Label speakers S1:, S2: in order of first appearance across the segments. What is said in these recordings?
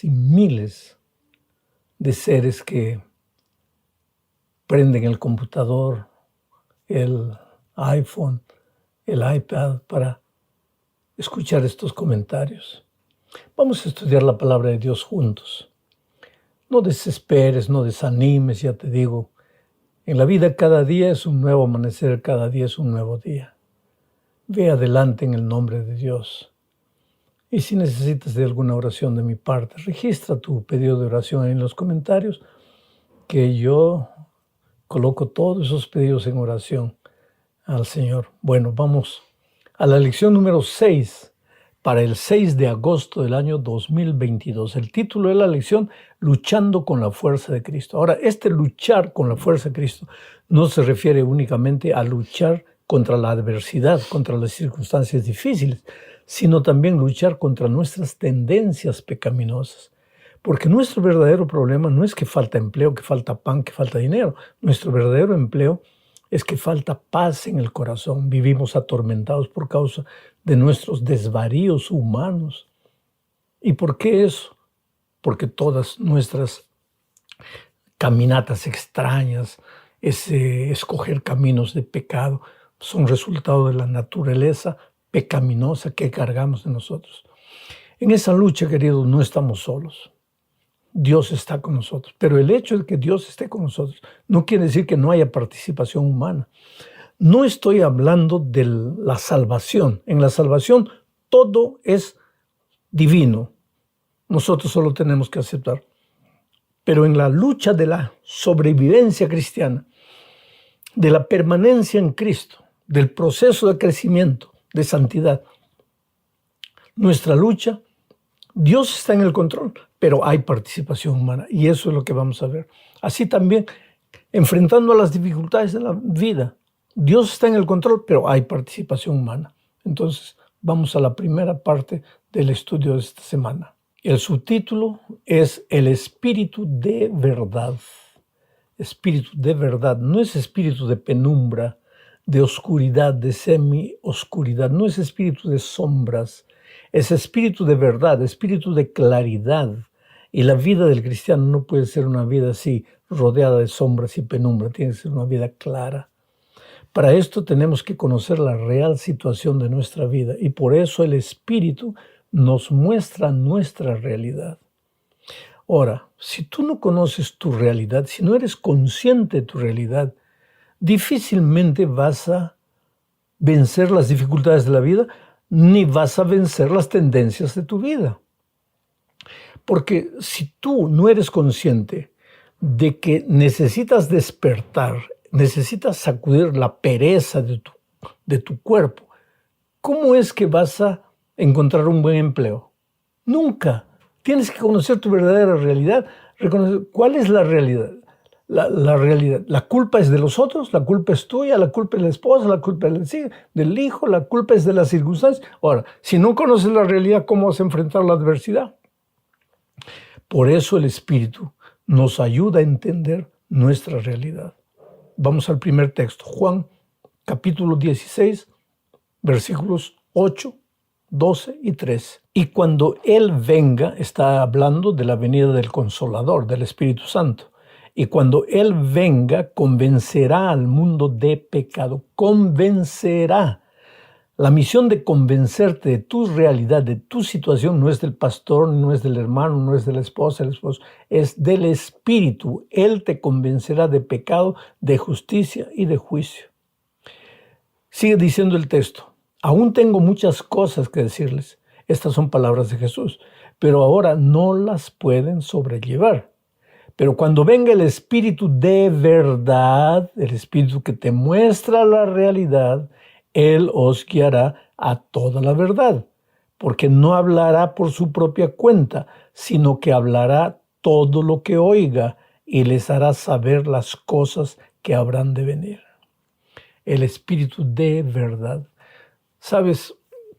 S1: y miles de seres que prenden el computador, el iPhone, el iPad para escuchar estos comentarios. Vamos a estudiar la palabra de Dios juntos. No desesperes, no desanimes, ya te digo. En la vida cada día es un nuevo amanecer, cada día es un nuevo día. Ve adelante en el nombre de Dios. Y si necesitas de alguna oración de mi parte, registra tu pedido de oración en los comentarios, que yo coloco todos esos pedidos en oración al Señor. Bueno, vamos a la lección número 6 para el 6 de agosto del año 2022. El título de la lección, Luchando con la fuerza de Cristo. Ahora, este luchar con la fuerza de Cristo no se refiere únicamente a luchar contra la adversidad, contra las circunstancias difíciles, sino también luchar contra nuestras tendencias pecaminosas. Porque nuestro verdadero problema no es que falta empleo, que falta pan, que falta dinero. Nuestro verdadero empleo es que falta paz en el corazón. Vivimos atormentados por causa de nuestros desvaríos humanos. ¿Y por qué eso? Porque todas nuestras caminatas extrañas, ese escoger caminos de pecado, son resultado de la naturaleza pecaminosa que cargamos de nosotros. En esa lucha, queridos, no estamos solos. Dios está con nosotros. Pero el hecho de que Dios esté con nosotros no quiere decir que no haya participación humana. No estoy hablando de la salvación. En la salvación todo es divino. Nosotros solo tenemos que aceptar. Pero en la lucha de la sobrevivencia cristiana, de la permanencia en Cristo, del proceso de crecimiento, de santidad, nuestra lucha, Dios está en el control, pero hay participación humana y eso es lo que vamos a ver. Así también, enfrentando a las dificultades de la vida, Dios está en el control, pero hay participación humana. Entonces, vamos a la primera parte del estudio de esta semana. El subtítulo es El Espíritu de Verdad. Espíritu de verdad, no es espíritu de penumbra, de oscuridad, de semi-oscuridad, no es espíritu de sombras, es espíritu de verdad, espíritu de claridad. Y la vida del cristiano no puede ser una vida así, rodeada de sombras y penumbra, tiene que ser una vida clara. Para esto tenemos que conocer la real situación de nuestra vida y por eso el Espíritu nos muestra nuestra realidad. Ahora, si tú no conoces tu realidad, si no eres consciente de tu realidad, difícilmente vas a vencer las dificultades de la vida, ni vas a vencer las tendencias de tu vida. Porque si tú no eres consciente de que necesitas despertar, necesitas sacudir la pereza de tu cuerpo, ¿cómo es que vas a encontrar un buen empleo? Nunca. Tienes que conocer tu verdadera realidad, reconocer cuál es la realidad. La realidad. La culpa es de los otros, la culpa es tuya, la culpa es de la esposa, la culpa es del hijo, la culpa es de las circunstancias. Ahora, si no conoces la realidad, ¿cómo vas a enfrentar la adversidad? Por eso el Espíritu nos ayuda a entender nuestra realidad. Vamos al primer texto, Juan capítulo 16, versículos 8, 12 y 13. Y cuando Él venga, está hablando de la venida del Consolador, del Espíritu Santo. Y cuando Él venga, convencerá al mundo de pecado. Convencerá. La misión de convencerte de tu realidad, de tu situación, no es del pastor, no es del hermano, no es de la esposa, el esposo, es del Espíritu. Él te convencerá de pecado, de justicia y de juicio. Sigue diciendo el texto. Aún tengo muchas cosas que decirles. Estas son palabras de Jesús, pero ahora no las pueden sobrellevar. Pero cuando venga el Espíritu de verdad, el Espíritu que te muestra la realidad, Él os guiará a toda la verdad, porque no hablará por su propia cuenta, sino que hablará todo lo que oiga y les hará saber las cosas que habrán de venir. El Espíritu de verdad. Sabes,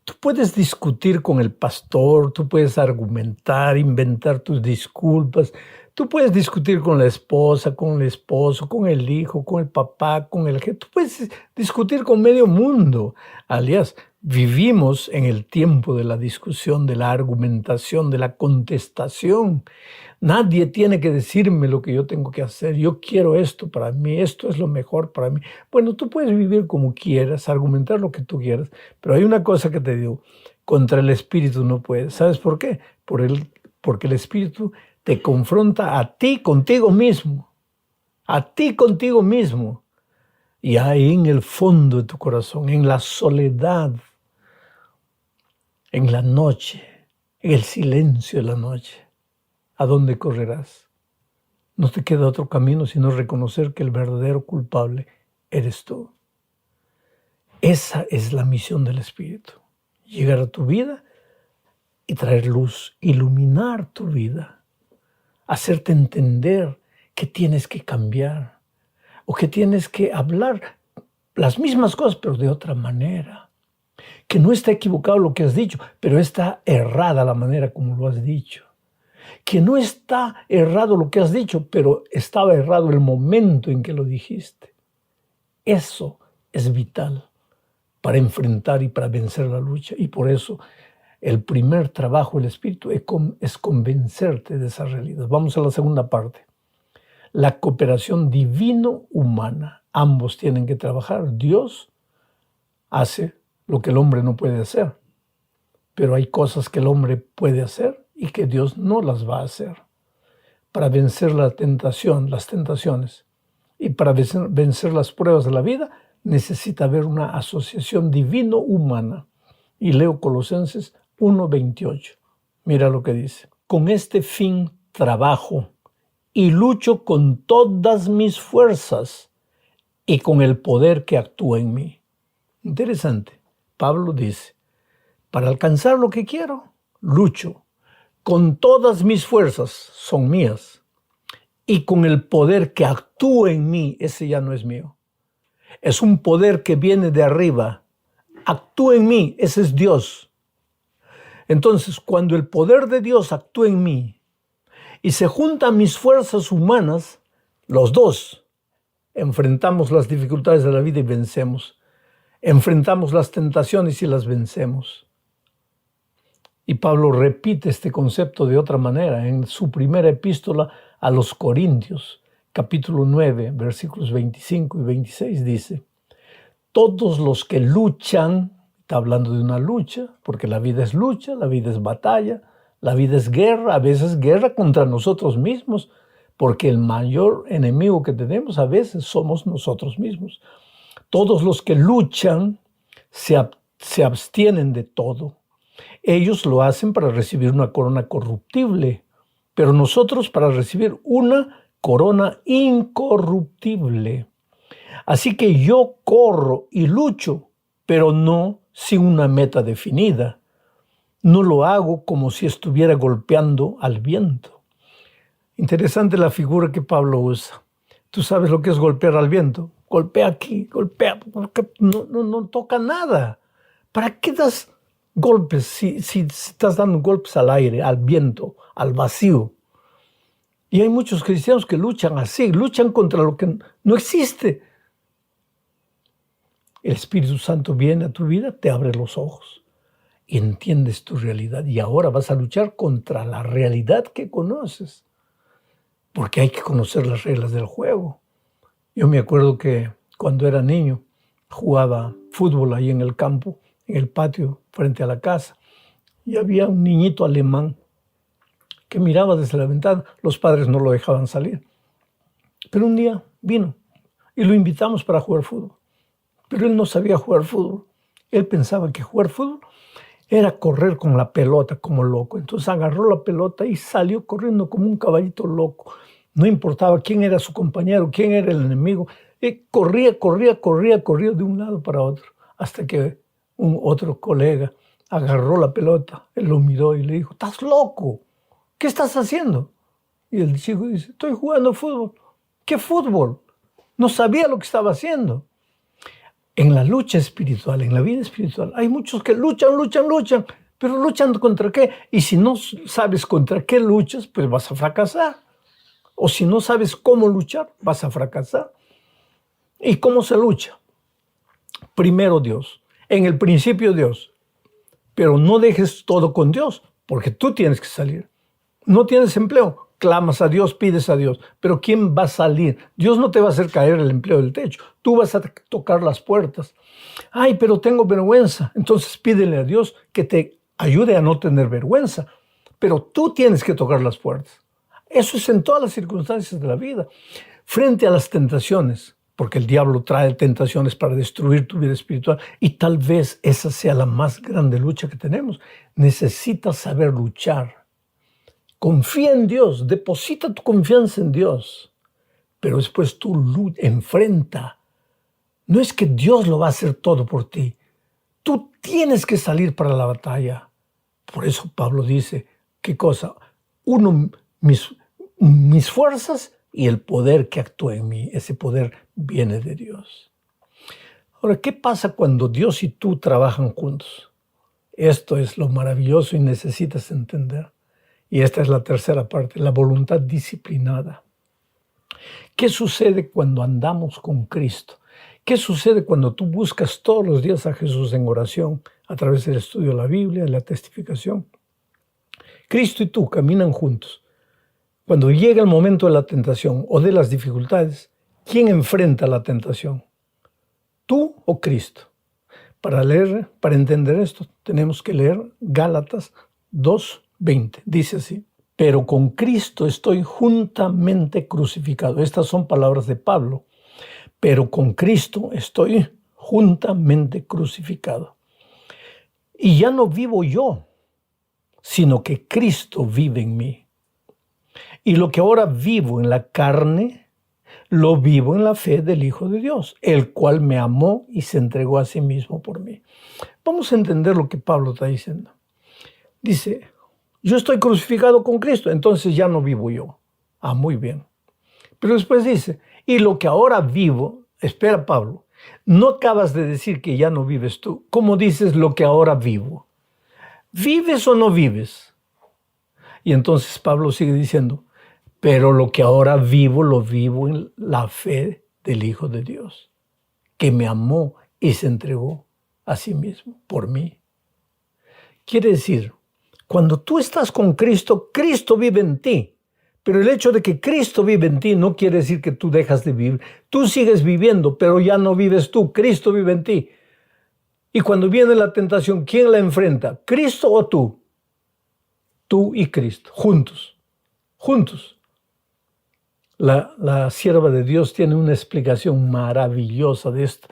S1: tú puedes discutir con el pastor, tú puedes argumentar, inventar tus disculpas, Tú puedes discutir con la esposa, con el esposo, con el hijo, con el papá, con el jefe. Tú puedes discutir con medio mundo. Alias, vivimos en el tiempo de la discusión, de la argumentación, de la contestación. Nadie tiene que decirme lo que yo tengo que hacer. Yo quiero esto para mí, esto es lo mejor para mí. Bueno, tú puedes vivir como quieras, argumentar lo que tú quieras, pero hay una cosa que te digo, contra el espíritu no puedes. ¿Sabes por qué? Porque el espíritu te confronta a ti contigo mismo, a ti contigo mismo. Y ahí en el fondo de tu corazón, en la soledad, en la noche, en el silencio de la noche, ¿a dónde correrás? No te queda otro camino sino reconocer que el verdadero culpable eres tú. Esa es la misión del Espíritu. Llegar a tu vida y traer luz, iluminar tu vida. Hacerte entender que tienes que cambiar o que tienes que hablar las mismas cosas pero de otra manera. Que no está equivocado lo que has dicho, pero está errada la manera como lo has dicho. Que no está errado lo que has dicho, pero estaba errado el momento en que lo dijiste. Eso es vital para enfrentar y para vencer la lucha. Y por eso el primer trabajo del Espíritu es convencerte de esa realidad. Vamos a la segunda parte. La cooperación divino-humana. Ambos tienen que trabajar. Dios hace lo que el hombre no puede hacer. Pero hay cosas que el hombre puede hacer y que Dios no las va a hacer. Para vencer la tentación, las tentaciones y para vencer las pruebas de la vida, necesita haber una asociación divino-humana. Y leo Colosenses 1:28. Mira lo que dice. Con este fin trabajo y lucho con todas mis fuerzas y con el poder que actúa en mí. Interesante. Pablo dice, para alcanzar lo que quiero, lucho. Con todas mis fuerzas, son mías. Y con el poder que actúa en mí, ese ya no es mío. Es un poder que viene de arriba. Actúa en mí, ese es Dios. Entonces, cuando el poder de Dios actúa en mí y se juntan mis fuerzas humanas, los dos enfrentamos las dificultades de la vida y vencemos. Enfrentamos las tentaciones y las vencemos. Y Pablo repite este concepto de otra manera en su primera epístola a los Corintios, capítulo 9, versículos 25 y 26, dice: todos los que luchan, está hablando de una lucha, porque la vida es lucha, la vida es batalla, la vida es guerra, a veces guerra contra nosotros mismos, porque el mayor enemigo que tenemos a veces somos nosotros mismos. Todos los que luchan se abstienen de todo. Ellos lo hacen para recibir una corona corruptible, pero nosotros para recibir una corona incorruptible. Así que yo corro y lucho, pero no sin una meta definida. No lo hago como si estuviera golpeando al viento. Interesante la figura que Pablo usa. ¿Tú sabes lo que es golpear al viento? Golpea aquí, golpea, porque no toca nada. ¿Para qué das golpes si estás dando golpes al aire, al viento, al vacío? Y hay muchos cristianos que luchan así, luchan contra lo que no existe. El Espíritu Santo viene a tu vida, te abre los ojos y entiendes tu realidad. Y ahora vas a luchar contra la realidad que conoces, porque hay que conocer las reglas del juego. Yo me acuerdo que cuando era niño jugaba fútbol ahí en el campo, en el patio frente a la casa, y había un niñito alemán que miraba desde la ventana. Los padres no lo dejaban salir. Pero un día vino y lo invitamos para jugar fútbol. Pero él no sabía jugar fútbol. Él pensaba que jugar fútbol era correr con la pelota como loco. Entonces agarró la pelota y salió corriendo como un caballito loco. No importaba quién era su compañero, quién era el enemigo. Él corría de un lado para otro, hasta que un otro colega agarró la pelota, él lo miró y le dijo: ¿estás loco? ¿Qué estás haciendo? Y el chico dice: estoy jugando fútbol. ¿Qué fútbol? No sabía lo que estaba haciendo. En la lucha espiritual, en la vida espiritual, hay muchos que luchan, pero luchan ¿contra qué? Y si no sabes contra qué luchas, pues vas a fracasar. O si no sabes cómo luchar, vas a fracasar. ¿Y cómo se lucha? Primero Dios. En el principio Dios. Pero no dejes todo con Dios, porque tú tienes que salir. No tienes empleo, clamas a Dios, pides a Dios. Pero ¿quién va a salir? Dios no te va a hacer caer el empleo del techo. Tú vas a tocar las puertas. Ay, pero tengo vergüenza. Entonces pídele a Dios que te ayude a no tener vergüenza. Pero tú tienes que tocar las puertas. Eso es en todas las circunstancias de la vida. Frente a las tentaciones, porque el diablo trae tentaciones para destruir tu vida espiritual, y tal vez esa sea la más grande lucha que tenemos. Necesitas saber luchar. Confía en Dios, deposita tu confianza en Dios, pero después tú enfrenta. No es que Dios lo va a hacer todo por ti. Tú tienes que salir para la batalla. Por eso Pablo dice, ¿qué cosa? Uno, mis fuerzas y el poder que actúa en mí. Ese poder viene de Dios. Ahora, ¿qué pasa cuando Dios y tú trabajan juntos? Esto es lo maravilloso y necesitas entender. Y esta es la tercera parte, la voluntad disciplinada. ¿Qué sucede cuando andamos con Cristo? ¿Qué sucede cuando tú buscas todos los días a Jesús en oración, a través del estudio de la Biblia, de la testificación? Cristo y tú caminan juntos. Cuando llega el momento de la tentación o de las dificultades, ¿quién enfrenta la tentación? ¿Tú o Cristo? Para entender esto, tenemos que leer Gálatas 2:20. Dice así: pero con Cristo estoy juntamente crucificado. Estas son palabras de Pablo. Pero con Cristo estoy juntamente crucificado. Y ya no vivo yo, sino que Cristo vive en mí. Y lo que ahora vivo en la carne, lo vivo en la fe del Hijo de Dios, el cual me amó y se entregó a sí mismo por mí. Vamos a entender lo que Pablo está diciendo. Dice, yo estoy crucificado con Cristo, entonces ya no vivo yo. Ah, muy bien. Pero después dice, y lo que ahora vivo, espera Pablo, no acabas de decir que ya no vives tú. ¿Cómo dices lo que ahora vivo? ¿Vives o no vives? Y entonces Pablo sigue diciendo, pero lo que ahora vivo, lo vivo en la fe del Hijo de Dios, que me amó y se entregó a sí mismo por mí. Quiere decir, cuando tú estás con Cristo, Cristo vive en ti. Pero el hecho de que Cristo vive en ti no quiere decir que tú dejas de vivir. Tú sigues viviendo, pero ya no vives tú. Cristo vive en ti. Y cuando viene la tentación, ¿quién la enfrenta? ¿Cristo o tú? Tú y Cristo, juntos. Juntos. La sierva de Dios tiene una explicación maravillosa de esto.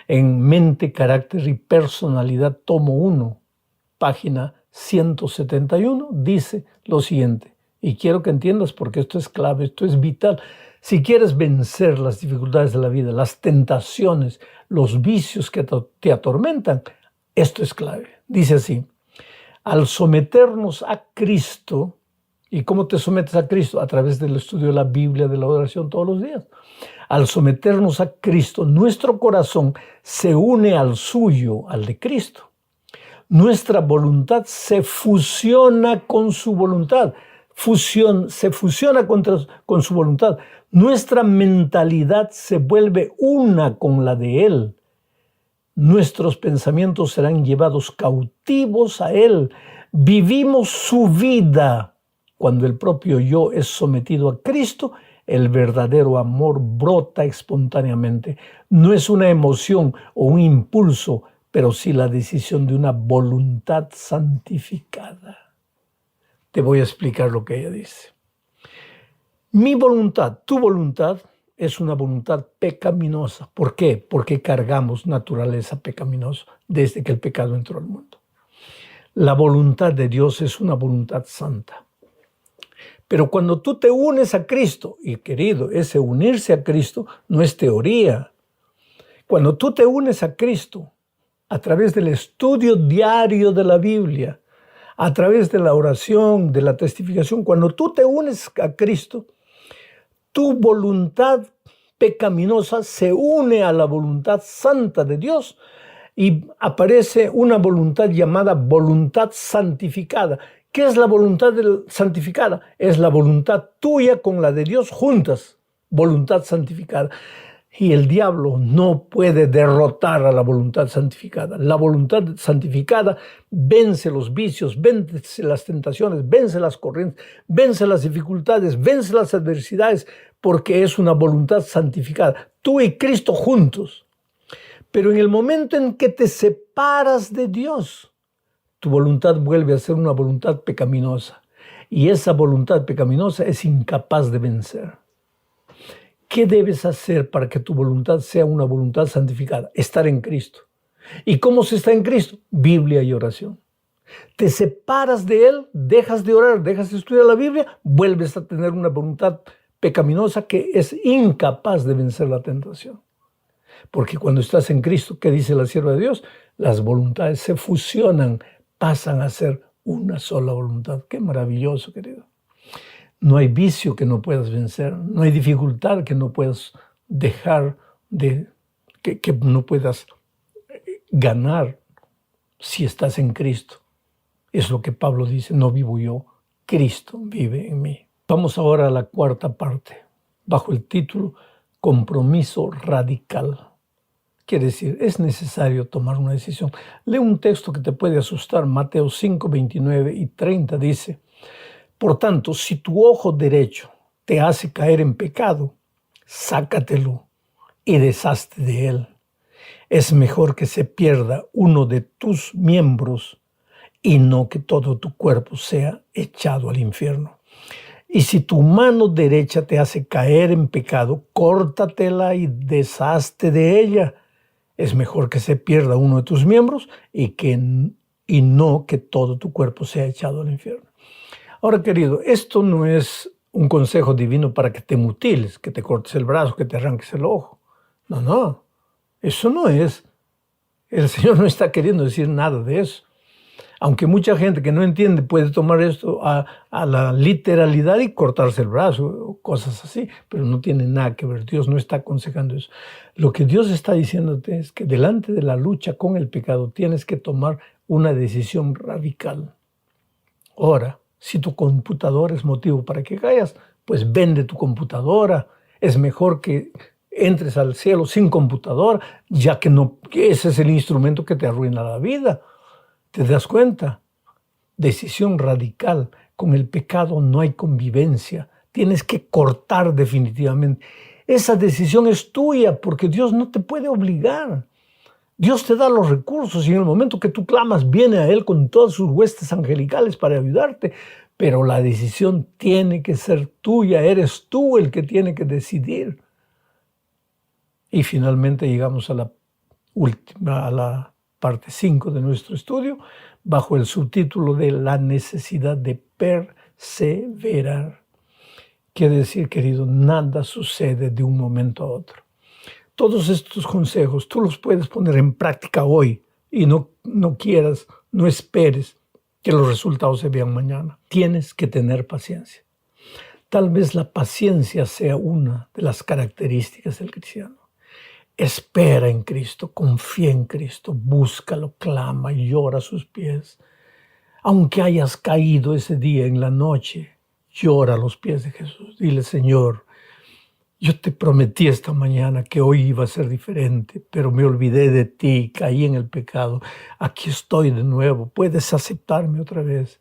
S1: En Mente, Carácter y Personalidad, tomo 1, página 171, dice lo siguiente. Y quiero que entiendas porque esto es clave, esto es vital. Si quieres vencer las dificultades de la vida, las tentaciones, los vicios que te atormentan, esto es clave. Dice así, al someternos a Cristo. ¿Y cómo te sometes a Cristo? A través del estudio de la Biblia, de la oración todos los días. Al someternos a Cristo, nuestro corazón se une al suyo, al de Cristo. Nuestra voluntad se fusiona con su voluntad. Se fusiona con su voluntad. Nuestra mentalidad se vuelve una con la de Él. Nuestros pensamientos serán llevados cautivos a Él. Vivimos su vida. Cuando el propio yo es sometido a Cristo, el verdadero amor brota espontáneamente. No es una emoción o un impulso, pero sí la decisión de una voluntad santificada. Te voy a explicar lo que ella dice. Mi voluntad, tu voluntad, es una voluntad pecaminosa. ¿Por qué? Porque cargamos naturaleza pecaminosa desde que el pecado entró al mundo. La voluntad de Dios es una voluntad santa. Pero cuando tú te unes a Cristo, y querido, ese unirse a Cristo no es teoría. Cuando tú te unes a Cristo a través del estudio diario de la Biblia, a través de la oración, de la testificación, cuando tú te unes a Cristo, tu voluntad pecaminosa se une a la voluntad santa de Dios y aparece una voluntad llamada voluntad santificada, ¿Qué es la voluntad santificada? Es la voluntad tuya con la de Dios juntas, voluntad santificada. Y el diablo no puede derrotar a la voluntad santificada. La voluntad santificada vence los vicios, vence las tentaciones, vence las corrientes, vence las dificultades, vence las adversidades, porque es una voluntad santificada. Tú y Cristo juntos. Pero en el momento en que te separas de Dios, tu voluntad vuelve a ser una voluntad pecaminosa. Y esa voluntad pecaminosa es incapaz de vencer. ¿Qué debes hacer para que tu voluntad sea una voluntad santificada? Estar en Cristo. ¿Y cómo se está en Cristo? Biblia y oración. Te separas de Él, dejas de orar, dejas de estudiar la Biblia, vuelves a tener una voluntad pecaminosa que es incapaz de vencer la tentación. Porque cuando estás en Cristo, ¿qué dice la sierva de Dios? Las voluntades se fusionan, pasan a ser una sola voluntad. ¡Qué maravilloso, querido! No hay vicio que no puedas vencer, no hay dificultad que no puedas dejar que no puedas ganar si estás en Cristo. Es lo que Pablo dice, no vivo yo, Cristo vive en mí. Vamos ahora a la cuarta parte, bajo el título Compromiso Radical. Quiere decir, es necesario tomar una decisión. Lee un texto que te puede asustar, Mateo 5, 29 y 30 dice: por tanto, si tu ojo derecho te hace caer en pecado, sácatelo y deshazte de él. Es mejor que se pierda uno de tus miembros y no que todo tu cuerpo sea echado al infierno. Y si tu mano derecha te hace caer en pecado, córtatela y deshazte de ella. Es mejor que se pierda uno de tus miembros y no que todo tu cuerpo sea echado al infierno. Ahora, querido, esto no es un consejo divino para que te mutiles, que te cortes el brazo, que te arranques el ojo. No, no, eso no es. El Señor no está queriendo decir nada de eso. Aunque mucha gente que no entiende puede tomar esto a la literalidad y cortarse el brazo o cosas así, pero no tiene nada que ver. Dios no está aconsejando eso. Lo que Dios está diciéndote es que delante de la lucha con el pecado tienes que tomar una decisión radical. Ahora, si tu computadora es motivo para que caigas, pues vende tu computadora. Es mejor que entres al cielo sin computadora, ya que ese es el instrumento que te arruina la vida. ¿Te das cuenta? Decisión radical. Con el pecado no hay convivencia. Tienes que cortar definitivamente. Esa decisión es tuya porque Dios no te puede obligar. Dios te da los recursos y en el momento que tú clamas viene a Él con todas sus huestes angelicales para ayudarte. Pero la decisión tiene que ser tuya. Eres tú el que tiene que decidir. Y finalmente llegamos a la parte 5 de nuestro estudio, bajo el subtítulo de la necesidad de perseverar. Quiere decir, querido, nada sucede de un momento a otro. Todos estos consejos tú los puedes poner en práctica hoy y no esperes que los resultados se vean mañana. Tienes que tener paciencia. Tal vez la paciencia sea una de las características del cristiano. Espera en Cristo, confía en Cristo, búscalo, clama, llora a sus pies. Aunque hayas caído ese día en la noche, llora a los pies de Jesús. Dile: Señor, yo te prometí esta mañana que hoy iba a ser diferente, pero me olvidé de ti, caí en el pecado. Aquí estoy de nuevo, puedes aceptarme otra vez.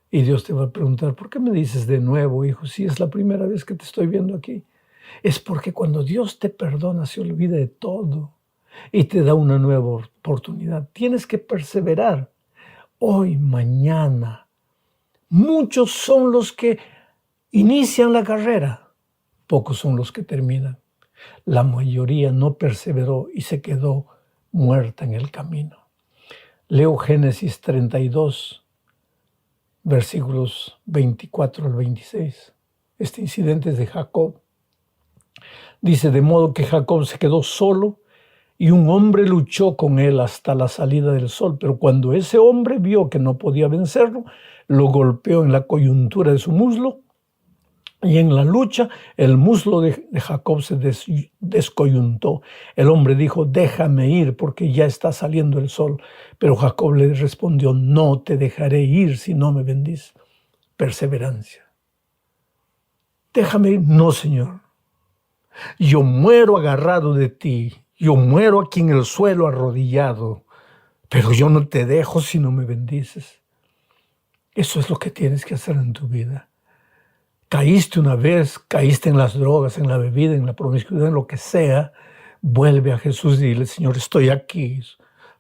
S1: Y Dios te va a preguntar: ¿por qué me dices de nuevo, hijo, si es la primera vez que te estoy viendo aquí? Es porque cuando Dios te perdona se olvida de todo y te da una nueva oportunidad. Tienes que perseverar. Hoy, mañana. Muchos son los que inician la carrera, pocos son los que terminan. La mayoría no perseveró y se quedó muerta en el camino. Leo Génesis 32, versículos 24 al 26. Este incidente es de Jacob. Dice: de modo que Jacob se quedó solo y un hombre luchó con él hasta la salida del sol. Pero cuando ese hombre vio que no podía vencerlo, lo golpeó en la coyuntura de su muslo, Y en la lucha, el muslo de Jacob se descoyuntó. El hombre dijo, déjame ir porque ya está saliendo el sol. Pero Jacob le respondió, no te dejaré ir si no me bendices. Perseverancia. Déjame ir. No, Señor. Yo muero agarrado de ti. Yo muero aquí en el suelo arrodillado. Pero yo no te dejo si no me bendices. Eso es lo que tienes que hacer en tu vida. Caíste una vez, caíste en las drogas, en la bebida, en la promiscuidad, en lo que sea, vuelve a Jesús y dile, Señor, estoy aquí,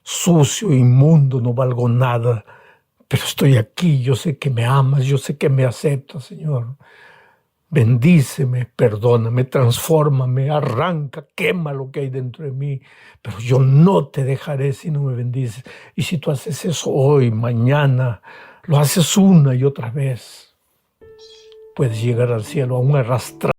S1: sucio, inmundo, no valgo nada, pero estoy aquí, yo sé que me amas, yo sé que me aceptas, Señor. Bendíceme, perdóname, transfórmame, arranca, quema lo que hay dentro de mí, pero yo no te dejaré si no me bendices. Y si tú haces eso hoy, mañana, lo haces una y otra vez, puedes llegar al cielo aún arrastrado